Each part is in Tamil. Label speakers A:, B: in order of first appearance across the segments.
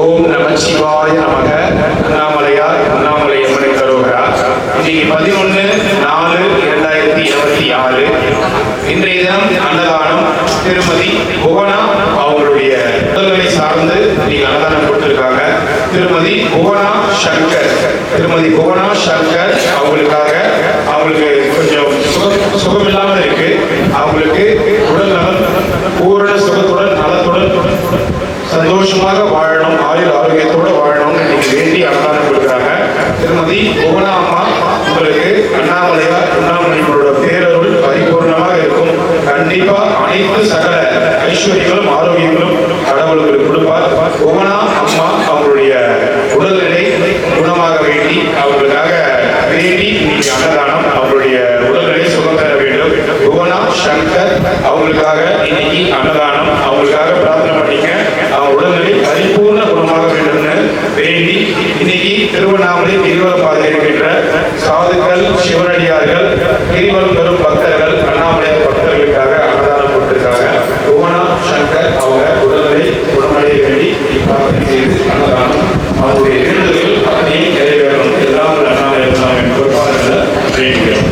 A: ஓம் நமச்சிவாய நமக. அண்ணாமலையார் அண்ணாமலை அம்மனை கரோகரா. இன்னைக்கு 11/4/2026. இன்றைய தினம் அன்னதானம் திருமதி புவனா அவங்களுடைய உடல்நிலை சார்ந்து இன்னைக்கு அன்னதானம் கொடுத்திருக்காங்க. திருமதி புவனா சங்கர் அவங்களுக்காக அவங்களுக்கு கொஞ்சம் சுகமில்லாமல் இருக்கு. அவங்களுக்கு உடல் நலம் பூரண சுகத்துடன் நலத்துடன் சந்தோஷமாக வாழணும், ஆயுள் ஆரோக்கியத்தோடு வாழணும்னு இன்னைக்கு வேண்டி அன்னதானம் கொடுக்குறாங்க. திருமதி புவனா அம்மா உங்களுக்கு அண்ணாமலையோட பேரருள் பரிபூர்ணமாக இருக்கும். கண்டிப்பா அனைத்து சகல ஐஸ்வர்யங்களும் ஆரோக்கியங்களும் கடவுளுக்கு கொடுப்பார். புவனா அம்மா அவங்களுடைய உடல்நிலை குணமாக வேண்டி அவங்களுக்காக வேண்டி இன்னைக்கு அன்னதானம், அவங்களுடைய உடல்நிலை சுகம் பெற வேண்டும். புவனா சங்கர் அவங்களுக்காக இன்னைக்கு அன்னதானம், அவங்களுக்காக பிரார்த்தனை பண்ணிக்க. அவங்க உடல்நிலை பரிபூர்ண குணமாக வேண்டும்னு வேண்டி இன்னைக்கு திருவண்ணாமலை கிரிவலம் பாதை இருக்கின்ற சாதுக்கள், சிவனடியார்கள், கிரிவலம் பெறும் பக்தர்கள், அண்ணாமலை பக்தர்களுக்காக அன்னதானம் கொடுத்திருக்காங்க. புவனா சங்கர் அவங்க உடல்நிலை குணமடைய வேண்டி பிரார்த்தனை செய்து அன்னதானம் அவருடைய வேண்டுதல்கள் அத்தனையே நிறைவேறும். எல்லாம் அண்ணாமலை பொறுப்பாளர்கள் வேண்டுகிறோம்.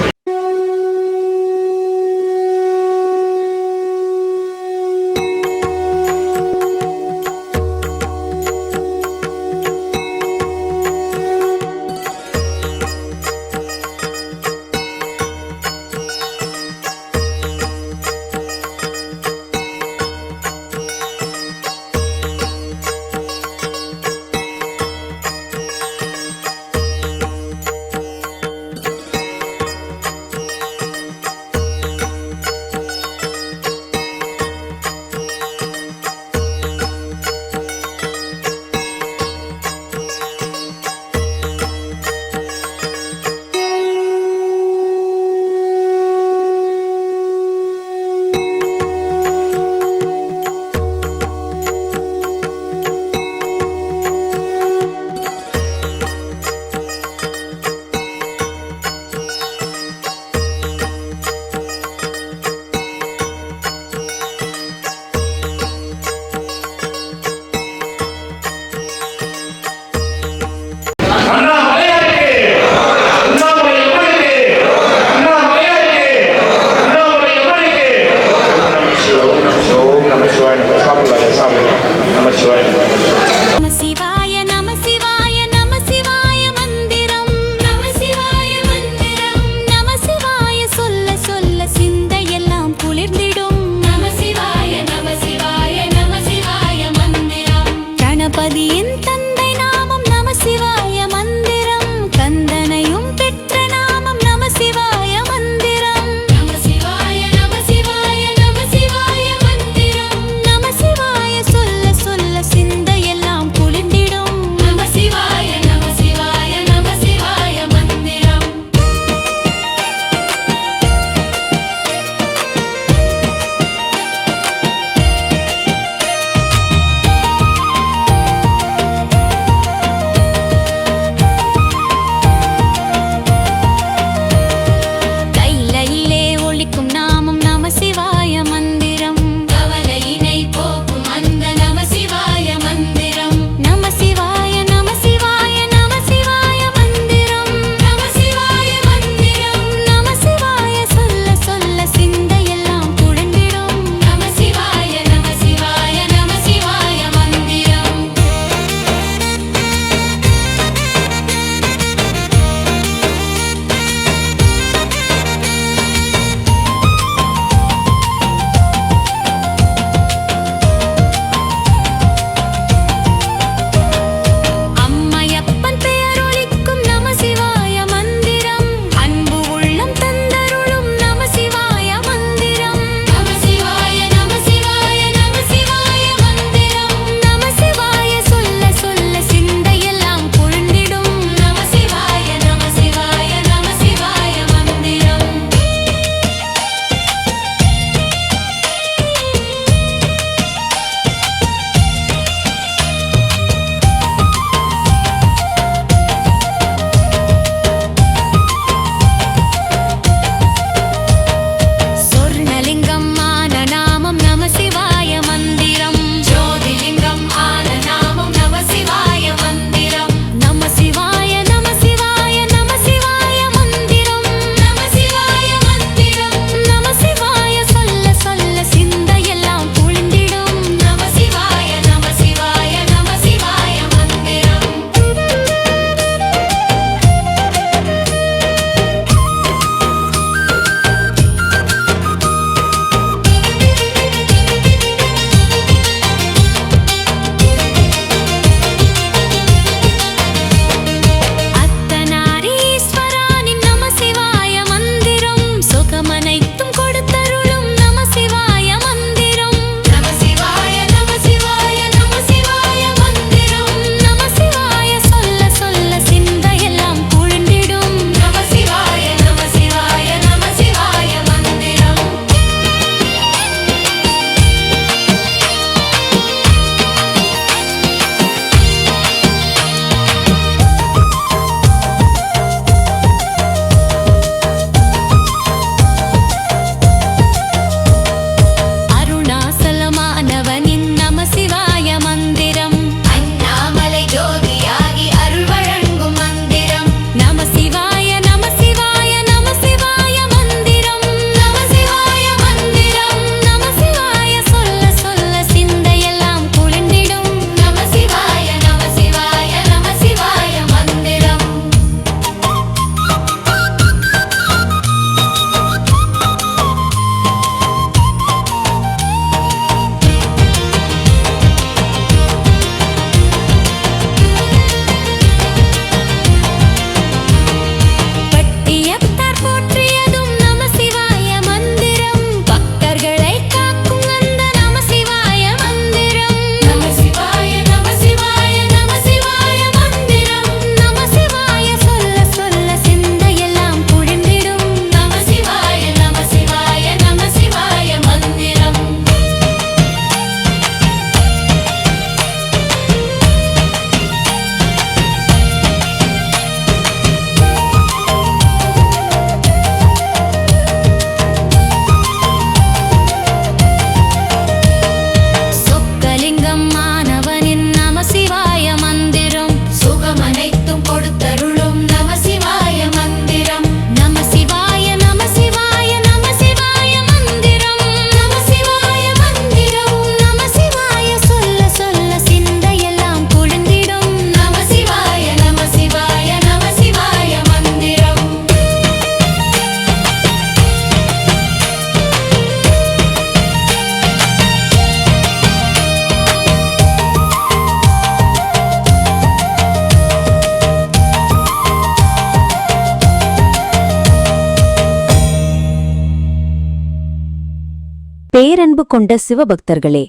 B: பேரன்பு கொண்ட சிவபக்தர்களே,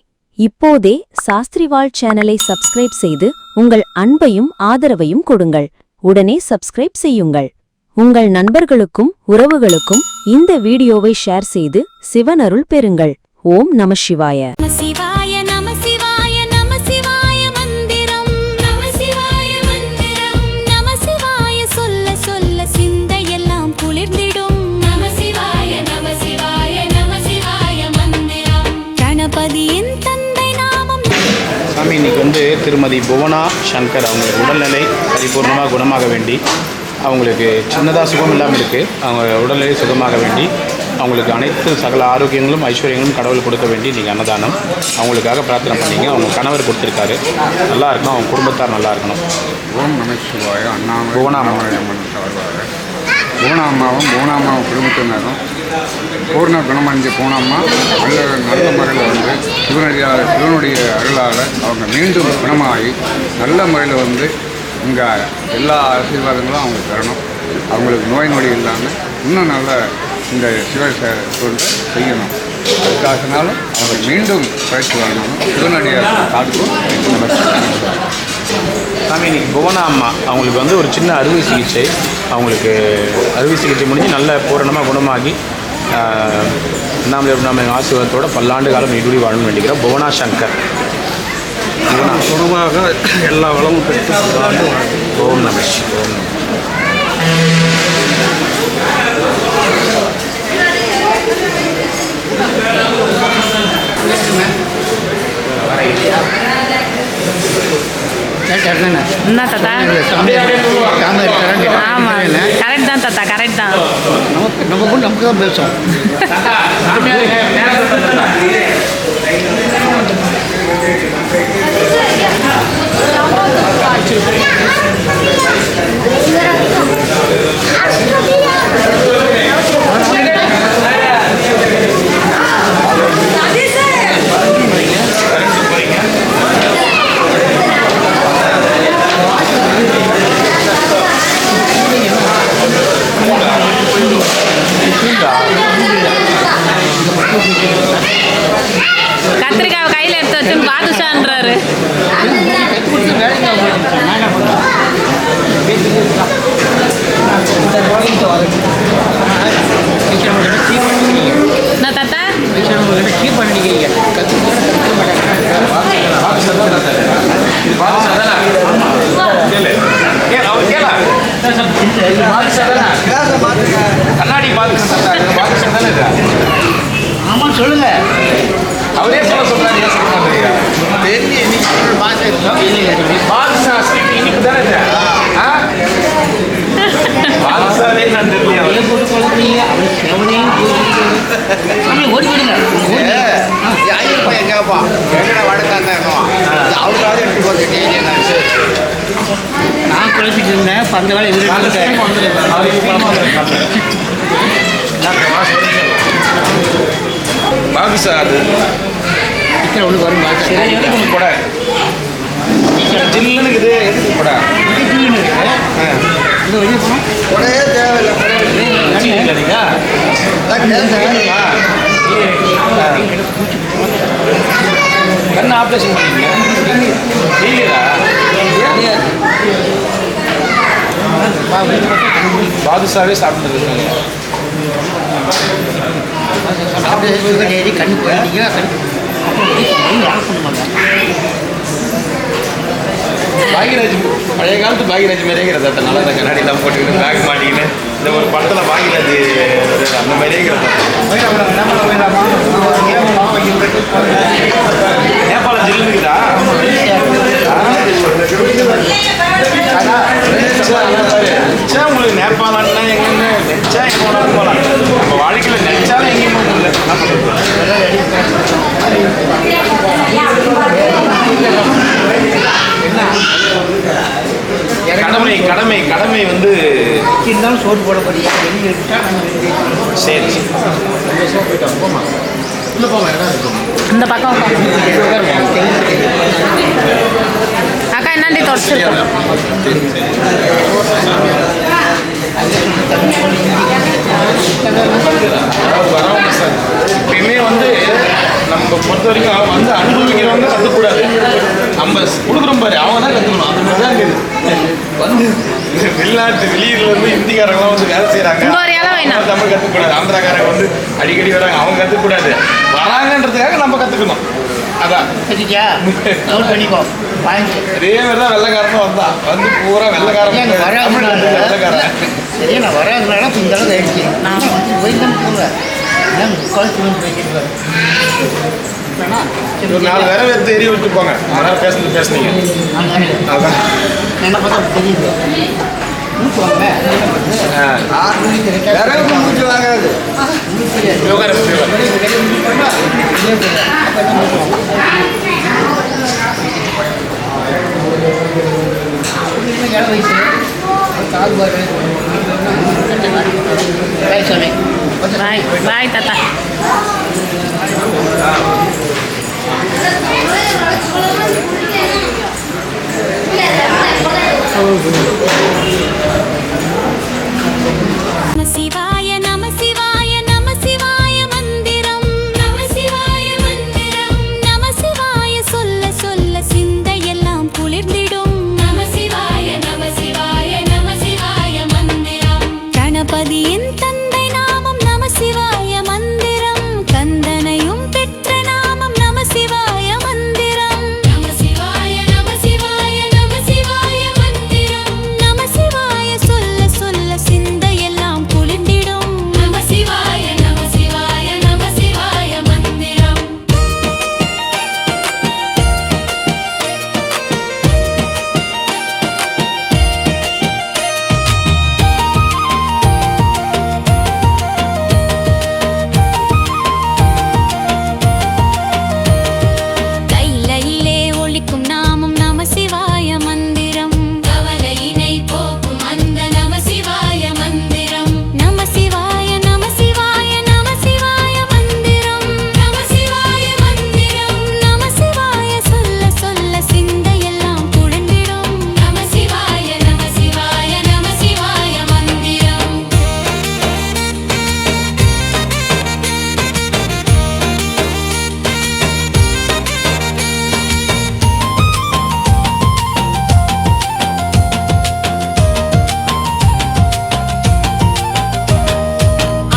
B: இப்போதே சாஸ்திரிவாள் சேனலை சப்ஸ்கிரைப் செய்து உங்கள் அன்பையும் ஆதரவையும் கொடுங்கள். உடனே சப்ஸ்கிரைப் செய்யுங்கள். உங்கள் நண்பர்களுக்கும் உறவுகளுக்கும் இந்த வீடியோவை ஷேர் செய்து சிவனருள் பெறுங்கள். ஓம் நம சிவாய.
C: சாமி, இன்னைக்கு வந்து திருமதி புவனா சங்கர் அவங்களுக்கு உடல்நிலை பரிபூர்ணமாக குணமாக வேண்டி, அவங்களுக்கு சின்னதாக சுகம் இல்லாமல் இருக்குது, அவங்க உடல்நிலை சுகமாக வேண்டி, அவங்களுக்கு அனைத்து சகல ஆரோக்கியங்களும் ஐஸ்வர்யங்களும் கடவுள் கொடுக்க வேண்டி நீங்கள் அன்னதானம் அவங்களுக்காக பிரார்த்தனை பண்ணீங்க. அவங்க கணவர் கொடுத்துருக்காரு, நல்லா இருக்கணும், அவங்க குடும்பத்தார் நல்லா இருக்கணும்.
D: ஓம் நம சிவாய.
C: புவனா அம்மா
D: புவனாம்மாவும் குடும்பத்தினரும் பூர்ண குணமடைஞ்ச பூனாம்மா நல்ல முறையில் வந்து சிவனுடைய அருளால் அவங்க மீண்டும் குணமாகி நல்ல முறையில் வந்து இங்கே எல்லா ஆசீர்வாதங்களும் அவங்களுக்கு தரணும். அவங்களுக்கு நோய் நொடி இல்லாமல் இன்னும் நல்ல இந்த சிவ தொண்டு செய்யணும். அதுக்காகனாலும் அவங்க மீண்டும் பயிற்சி வரணும். சிவனுடைய காக்கும்
C: சாமி, இன்னைக்கு புவனா அம்மா அவங்களுக்கு வந்து ஒரு சின்ன அறுவை சிகிச்சை, அவங்களுக்கு அறுவை சிகிச்சை முடிஞ்சு நல்ல பூரணமாக குணமாகி நம்ம ஆசீர்வாதத்தோட பல்லாண்டு காலம் நீடுடி வாழணும் வேண்டிக்கிறோம். புவனா சங்கர்
D: குணமாக எல்லா வளமும் பெற்று
C: ஓம் நம சிவாய.
E: என்ன தாத்தா? ஆமாம், கரெக்ட் தான் தாத்தா, கரெக்ட் தான்.
D: நமக்கு தான் பேசும்.
E: கத்திரிக்காய் கையில் எடுத்து வச்சு பாதுஷான்றாரு. என்ன தாத்தா?
C: கண்ணாடி
D: ஆமாம், சொல்லுங்க.
C: அவரே சொல்றாரு.
D: நான் குழப்பிட்டு இருந்தேன். அந்த வேலை
C: பாபு சார்
D: ஒன்று வரும்
C: கூட ஜில்லுன்னு இருக்குது. எதுக்கு கூட
D: உடையே தேவையில்லை.
C: கண்ணு ஆப்ரேஷன் பண்ணிங்களா? பாதுஷாவே சாப்பிட்டு இருக்காங்க.
D: கண்ணு போயிட்டீங்க.
C: பாகியராஜ் பழைய காலத்து பாகியராஜ் மாதிரியே தத்தை நல்லா தான் கண்ணாடிலாம் போட்டுக்கிட்டு பேக் மாட்டிக்கின்னு இந்த ஒரு படத்தில் பாகியராஜ் அந்த மாதிரியே நேபாளம் ஜில்லுக்குதா? உங்களுக்கு நேபாளம்னா எங்கன்னு நெச்சா எங்கே போனாலும் போகலாம். நம்ம வாழ்க்கையில் நெச்சாலும் எங்கேயும் போக முடியல. கடமை கடமை கடமை வந்து
D: இருந்தாலும் சோறு போட போறீங்க.
C: சரி
E: இந்த பக்கம் அக்கா என்னண்டி தொடச்சிருக்கோம்.
C: வரவங்க சார் எப்பயுமே வந்து நம்ம பொறுத்த வரைக்கும் வந்து அனுபவிக்கிறவங்க கற்றுக்கூடாது. நம்ம கொடுக்குறோம் பாரு அவங்க தான் கற்றுக்கணும். அந்த மாதிரி தான் இருக்குது. வந்து வெளியூர்ல இருந்து ஹிந்திக்காரங்களாம் வந்து வேலை செய்கிறாங்க. தமிழ் கற்றுக்கூடாது. ஆந்திராக்காரங்க வந்து அடிக்கடி வராங்க, அவங்க கற்றுக்கூடாது. வராங்கன்றதுக்காக நம்ம கற்றுக்கணும். அதான்
F: பண்ணிக்கோ
C: அதே மாதிரி தான் வெள்ளைக்காரனும் வந்தான். வந்து பூரா வெள்ளைக்காரன் வெள்ளைக்காரன்
F: சரியா நான் வராதுனால இந்த அளவுக்கு ஆயிடுச்சு. நான் போய் தான் போடுவேன். பேசிட்டு
C: ஒரு 4 பேரை எரிய விட்டு போங்க. அதனால் பேசுனீங்க அதான்
F: என்ன பார்த்தா தெரியுது.
D: மூச்சு வாங்காது.
E: பாய் பாய் தாத்தா.
G: சிவாய நம சிவாய நம சிவாய மந்திரம் நம சிவாய மந்திரம் நம சிவாய சொல்ல சொல்ல சிந்தையெல்லாம் குளிர்ந்திடும் நம சிவாய நம சிவாய நம சிவாய மந்திரம் கணபதியின் தந்தை நாமம் நம சிவாய மந்திரம் கந்தனையும் பெற்ற நாமம் நம சிவாய மந்திரம் நம சிவாய நம சிவாய நம சிவாய மந்திரம் நம சிவாய சொல்ல சொல்ல சிந்தையெல்லாம் குளிர்ந்திடும் நம சிவாய நம சிவாய நம சிவாய மந்திரம் கைலையிலே ஒலிக்கும் நாமம் நம சிவாய மந்திரம் கவலையினை போக்கும் அந்த நம சிவாய மந்திரம் நம சிவாய நம சிவாய நம சிவாய மந்திரம் நம சிவாய மந்திரம் நம சிவாய சொல்ல சொல்ல சிந்தையெல்லாம் குளிர்ந்திடும் நம சிவாய நம சிவாய நம சிவாய மந்திரம்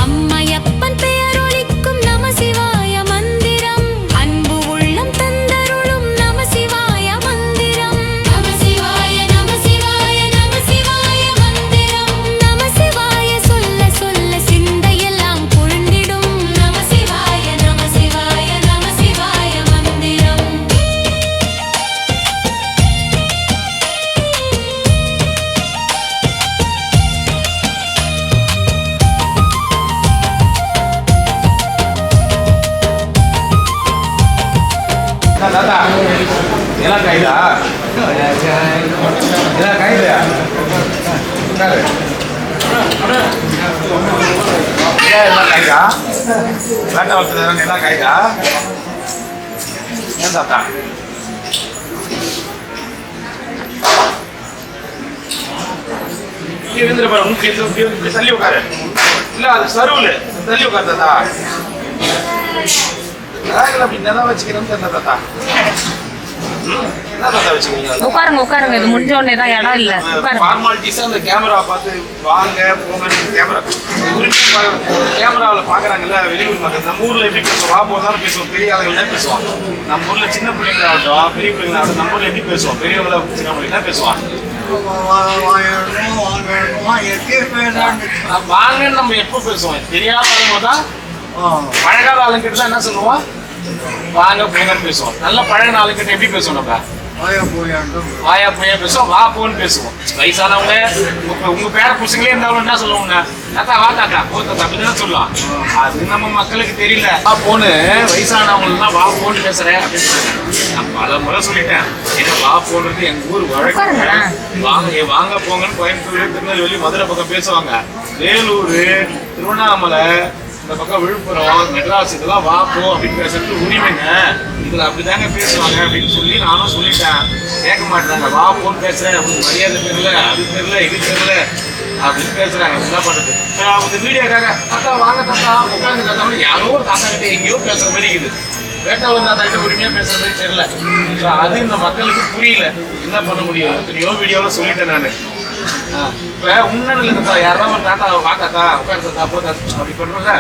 G: அம்மையப்பன் பெயரொலிக்கும் நம சிவாய மந்திரம் அன்பு உள்ளம் தந்தருளும் நம சிவாய மந்திரம் நம சிவாய நம சிவாய நம சிவாய மந்திரம் நம சிவாய சொல்ல சொல்ல சிந்தையெல்லாம் குளிர்ந்திடும் நம சிவாய நம சிவாய நம சிவாய மந்திரம்
C: தாத்தா எல்லாம் கைதா எல்லாம் கைதா எல்லாம் கைதா வேட்டை வளர்த்துறவங்க எல்லாம் கைதா ஏன் தாத்தா இருந்துரு பாரு உங்களுக்கு தள்ளி உட்காரு இல்ல அது சருவில் தள்ளி உட்காரு தாத்தா அப்படி நல்லா வச்சுக்கிறோம் தெரியல தாத்தா என்ன தாத்தா வச்சுக்கிறீங்க
E: உட்காருங்க உட்காருங்க. இது முடிஞ்ச உடனே தான் இடம் இல்லை. உட்காருங்க.
C: ஃபார்மாலிட்டிஸா அந்த கேமரா பார்த்து வாங்க போங்க கேமரா கேமராவில் பார்க்குறாங்கல்ல வெளியூர் மக்கள். நம்ம ஊரில் எப்படி பேசுவோம்? வா போதாலும் பேசுவோம். பெரிய ஆளுங்க என்ன பேசுவோம்? நம்ம ஊரில் சின்ன பிள்ளைங்களாகட்டும் பெரிய பிள்ளைங்களாகட்டும் நம்ம ஊரில் எப்படி பேசுவோம்? பெரியவங்கள சின்ன பிள்ளைங்க என்ன பேசுவாங்க? வாங்கன்னு நம்ம எப்போ பேசுவோம்? தெரியாத ஆளுங்க தான் பழகாத ஆளுங்கிட்ட தான் என்ன சொல்லுவோம்? வாங்க போங்கன்னு பேசுவோம். நல்ல பழகின ஆளுங்கிட்ட எப்படி பேசுவோம்? நம்ம வாயா போயா பேசுவோம், வா போன்னு பேசுவோம். வயசானவங்க உங்க பேர புசுங்களே இருந்தாலும் என்ன சொல்லுவாங்க? தாத்தா வா தாத்தா போ தாத்தா அப்படிதான் சொல்லுவான். அது நம்ம மக்களுக்கு தெரியல. வா போன்னு வயசானவங்கலாம் வா போன்னு பேசுறேன் அப்படின்னு நான் பல முறை சொல்லிட்டேன். ஏன்னா வா போன்றது எங்க ஊர் வழக்கு. வாங்க போங்கன்னு கோயம்புத்தூர், திருநெல்வேலி, மதுரை பக்கம் பேசுவாங்க. வேலூர், திருவண்ணாமலை, இந்த பக்கம் விழுப்புரம், மெட்ராஸ் இதெல்லாம் வா போ அப்படின்னு பேசுறது உரிமைங்க. இதில் அப்படி தாங்க பேசுவாங்க அப்படின்னு சொல்லி நானும் சொல்லிட்டேன். கேட்க மாட்டாங்க. வா ஃபோன் பேசுகிறேன் அப்படின்னு மரியாதை தெரியல, அது தெரியல, இது தெரியல அப்படின்னு பேசுகிறாங்க. என்ன பண்ணுறது? அவங்க மீடியாக்காக தாத்தா வாங்க தாத்தா உட்காந்து தாத்தா யாரோ ஒரு தாத்தா கிட்ட எங்கேயோ பேசுகிற மாதிரி இருக்குது. வேட்டாளர் தாத்தா கிட்ட உரிமையாக பேசுகிற மாதிரி தெரியல. ஸோ அது இந்த மக்களுக்கு புரியல. என்ன பண்ண முடியும்? எத்தனையோ வீடியோவில் சொல்லிட்டேன் நான். இப்போ உன்னதில் இருந்தா யாராவது ஒரு தாத்தா வா தாத்தா உட்காரு தாத்தா போ தாத்தா அப்படி பண்ணுறாங்க.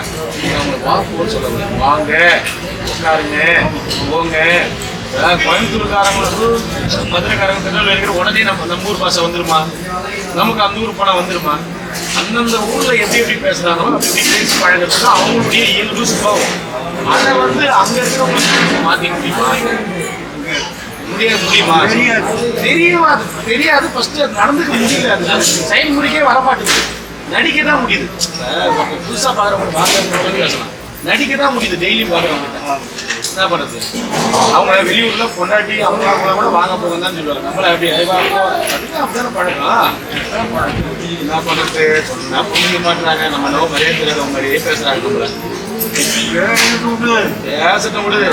C: அவங்களுக்கு வா போன்னு சொல்ல முடியும். வாங்க உட்காருங்க போங்க. கோயம்புத்தூர்காரங்களுக்கு மதுரைக்காரங்க திருநெல்வேலி இருக்கிற உடனே நம்ம ஊர் பாஷை வந்துருமா? நமக்கு அந்த ஊர் பணம் வந்துருமா? அந்தந்த ஊரில் எப்படி பேசுகிறாங்களோ அப்படி பேசி பழகிறதுக்கு அவங்களுடைய இயல்பு சுபாவம். அதை அங்கே இருக்கிறவங்களுக்கு மாற்றிக்க முடியுமா? தெரியாது. ஃபர்ஸ்ட் அது நடந்துக்க முடியல. அது செயல்முறைக்கே வரமாட்டேங்குது. நடிக்க தான் முடியுது. புதுசாக பார்க்குறவங்க பார்க்குறவங்க பேசலாம். நடிக்க தான் முடியுது. டெய்லி பார்க்குறவங்க என்ன பண்ணுறது? அவங்க வெளியூர்ல பொண்டாட்டி அவங்க கூட வாங்க போக தான் சொல்லுவாங்க. நம்மள அப்படி அப்படிதானே பழக்கம். என்ன பண்ணுறது? சொன்னா புரிஞ்சுக்க மாட்டாங்க. நம்ம நோ மரியாதை தெரியாதவங்க மாதிரியே பேசுறாங்க. நம்மள பேசட்டும் விடுது.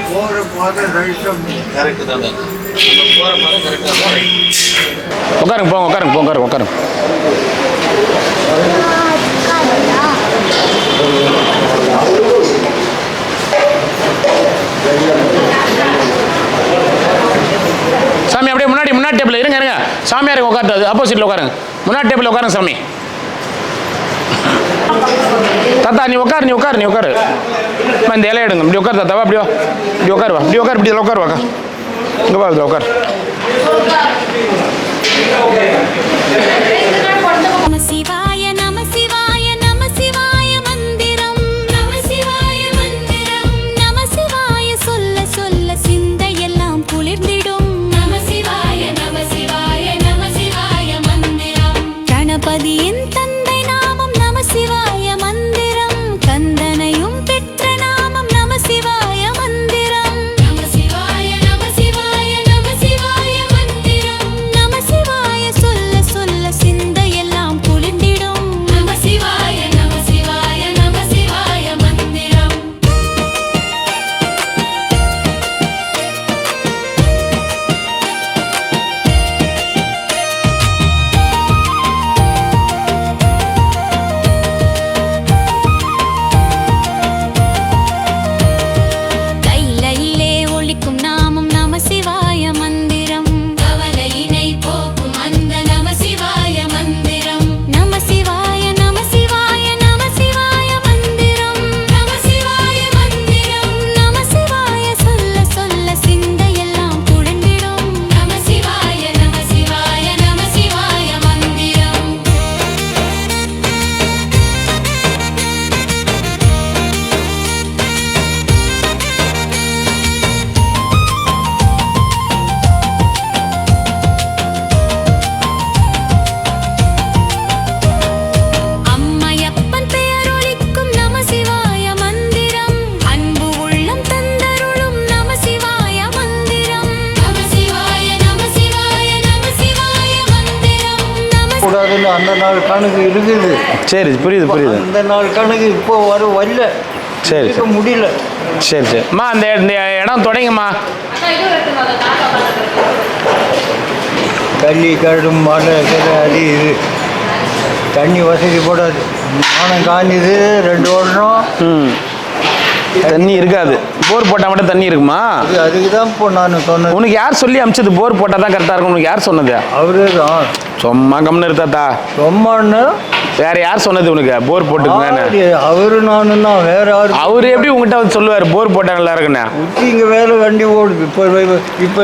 C: போற பாதை கரெக்டு தான். போற பாதை கரெக்டாக தான்.
H: உட்காருங்க போங்க, உட்காருங்க போங்க, உட்காருங்க. சாமி அப்படியே முன்னாடி டேபிள் இருங்க சாமியார் உட்காரு. ஆப்போசிட்ல உட்காருங்க. முன்னாடி டேபிள் உட்காருங்க சாமி. தாத்தா நீ உட்காரு. இந்த இலைய எடுங்க. இப்படி உட்காரு தாத்தாவா. அப்படியோ இப்படி உட்காருவா. இப்படி உட்காருவாக்கா. இங்கே வா உட்காரு.
G: நம சிவாய நம சிவாய நம சிவாய மந்திரம் நம சிவாய மந்திரம் நம சிவாய சொல்ல சொல்ல சிந்தையெல்லாம் குளிர்ந்திடும் நம சிவாய நம சிவாய நம சிவாய மந்திரம் கணபதியின் தந்தை நாமம் நம சிவாய மந்திரம் கந்தனையும் பெற்ற நாமம் நம சிவாய மந்திரம் நம சிவாய நம சிவாய நம சிவாய மந்திரம் நம சிவாய சொல்ல சொல்ல சிந்தையெல்லாம் குளிர்ந்திடும் நம சிவாய நம சிவாய நம சிவாய மந்திரம் கைலையிலே ஒலிக்கும் நாமம் நம சிவாய மந்திரம் கவலையினை போக்கும் அந்த நம சிவாய மந்திரம் நம சிவாய நம சிவாய நம சிவாய மந்திரம் நம சிவாய மந்திரம் நம சிவாய சொல்ல சொல்ல சிந்தையெல்லாம் குளிர்ந்திடும் நம சிவாய நம சிவாய நம சிவாய மந்திரம் அம்மையப்பன் பெயரொலிக்கும் நம சிவாய மந்திரம் அன்பு உள்ளம் தந்தருளும் நம சிவாய மந்திரம் நம சிவாய நம சிவாய நம சிவாய மந்திரம் நம
F: கூடாதுன்னு அந்த நாள் கணக்கு இருக்குது.
H: சரி புரியுது.
F: அந்த நாள் கணக்கு இப்போ வரல.
H: சரி
F: இருக்க முடியல.
H: சரி அம்மா இந்த இடம் தொடங்கம்மா.
F: கள்ளி கடும் மழை அது இது தண்ணி வசதி போடாது. மானம் காஞ்சுது 2 வருஷம்.
H: தண்ணி இருக்காது. போர் போட்டால் மட்டும் தண்ணி இருக்குமா?
F: அதுக்கு தான் இப்போ நான் சொன்னேன்.
H: உனக்கு யார் சொல்லி அமிச்சது போர் போட்டால் தான் கரெக்டாக இருக்கும்? உனக்கு யார் சொன்னது?
F: அவரே தான்.
H: சும்மா கம்னு இருந்தாத்தா.
F: ரொம்பன்னு
H: வேற யார் சொன்னது உனக்கு போர் போட்டுக்குங்கன்னு?
F: அவரு நானும் தான். வேற யாரு?
H: அவரு எப்படி உங்ககிட்ட வந்து சொல்லுவார் போர் போட்டா நல்லா இருக்குண்ணே?
F: உச்சி இங்கே வேலை வண்டி ஓடுது. இப்போ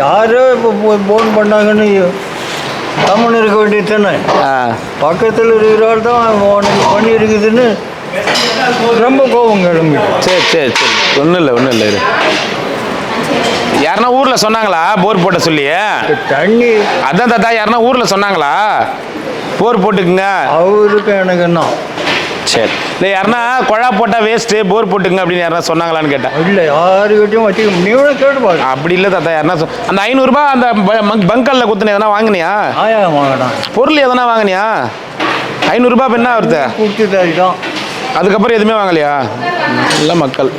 F: யாரோ இப்போ ஃபோன் பண்ணாங்கன்னு கம்மன் இருக்க வேண்டியது தானே. பக்கத்தில் இருக்கிற ஆள் தான் உனக்கு பண்ணியிருக்குதுன்னு ரொம்ப கோபம் கிளம்பி.
H: சரி ஒன்றும் இல்லை இரு. யாருன்னா ஊரில் சொன்னாங்களா போர் போட்ட சொல்லி?
F: தண்ணி
H: அதான் தாத்தா யாருன்னா ஊரில் சொன்னாங்களா போர் போட்டுக்குங்க?
F: அவருக்கு எனக்கு என்ன
H: சரி இல்லை யாருன்னா குழா போட்டால் வேஸ்ட்டு போர் போட்டுக்குங்க அப்படின்னு யாருன்னா சொன்னாங்களான்னு கேட்டேன்.
F: இல்லை யாருக்கிட்டையும் வச்சுக்க நீங்களும் கேட்டு பாரு.
H: அப்படி இல்லை தாத்தா. யாருன்னா அந்த 500 ரூபாய் அந்த பங்கல்ல குத்துன எதனா வாங்கினியா?
F: வாங்கினான்.
H: பொருள் எதனா வாங்கினியா? 500 ரூபாய் என்ன வருது?
F: கொடுத்துட்டாரு தான்.
H: அதுக்கப்புறம் எதுவுமே வாங்கலையா? நல்ல மக்கள்.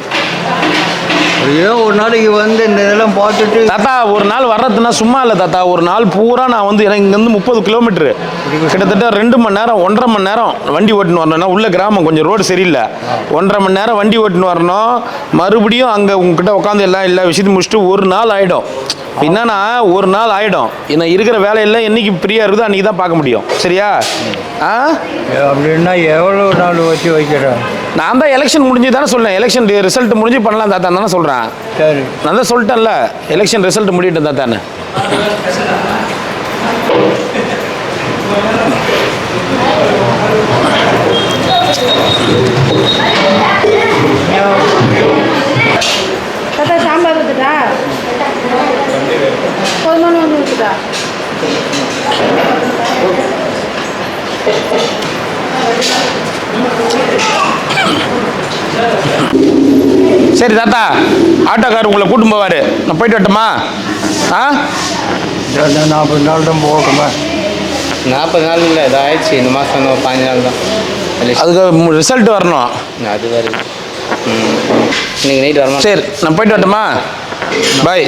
F: ஏதோ ஒரு நாளைக்கு வந்து இந்த இதெல்லாம் பார்த்துட்டு
H: தாத்தா ஒரு நாள் வர்றதுன்னா சும்மா இல்லை தாத்தா, ஒரு நாள் பூரா நான் வந்து எனக்கு இங்கேருந்து 30 கிலோமீட்டரு, கிட்டத்தட்ட 2 மணி நேரம் 1.5 மணி நேரம் வண்டி ஓட்டின்னு வரணும்னா, உள்ள கிராமம் கொஞ்சம் ரோடு சரியில்லை, 1.5 மணி நேரம் வண்டி ஓட்டின்னு வரணும். மறுபடியும் அங்கே உங்ககிட்ட உட்காந்து எல்லா விஷயத்தையும் முடிச்சுட்டு ஒரு நாள் ஆகிடும். என்னன்னா ஒரு நாள் ஆகிடும். என்ன இருக்கிற வேலையெல்லாம் என்னைக்கு ஃப்ரீயாக இருக்குதோ அன்றைக்கி தான் பார்க்க முடியும். சரியா?
F: அப்படின்னா எவ்வளோ நாள் வச்சு வைக்கிறேன்?
H: நான் தான் எலெக்ஷன் முடிஞ்சு தானே சொல்லேன், எலெக்ஷன் ரிசல்ட் முடிஞ்சு பண்ணலாம் தாத்தா தானே சொல்கிறேன்.
F: சரி,
H: நான் தான் சொல்லிட்டேன்ல, எலெக்ஷன் ரிசல்ட் முடியட்டும் தாத்தானே.
E: தாத்தா சாம்பார் இருக்குதா? போதுமான ஒன்று இருக்குதா?
H: சரி தாத்தா, ஆட்டோக்கார் உங்களை கூட்டும் போவார், நான் போயிட்டு வரட்டுமா?
F: 40 நாள் தான் போகணுமா?
C: 40 நாள் இல்லை, இது ஆயிடுச்சு. இந்த மாதம் இன்னும் 15 நாள் தான்.
H: அதுக்கு ரிசல்ட் வரணும்.
C: அது வருது. இன்னைக்கு நைட் வரணும்.
H: சரி நான் போயிட்டு வரட்டுமா? பாய்.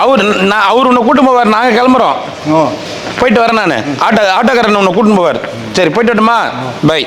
H: அவர் உன்னை கூட்டும் போவார், நாங்கள் கிளம்புறோம். போயிட்டு வரேன் நான். ஆட்டோக்காரன் உன்னை கூட்டும் போவார். சரி போயிட்டு வரட்டுமா? பாய்.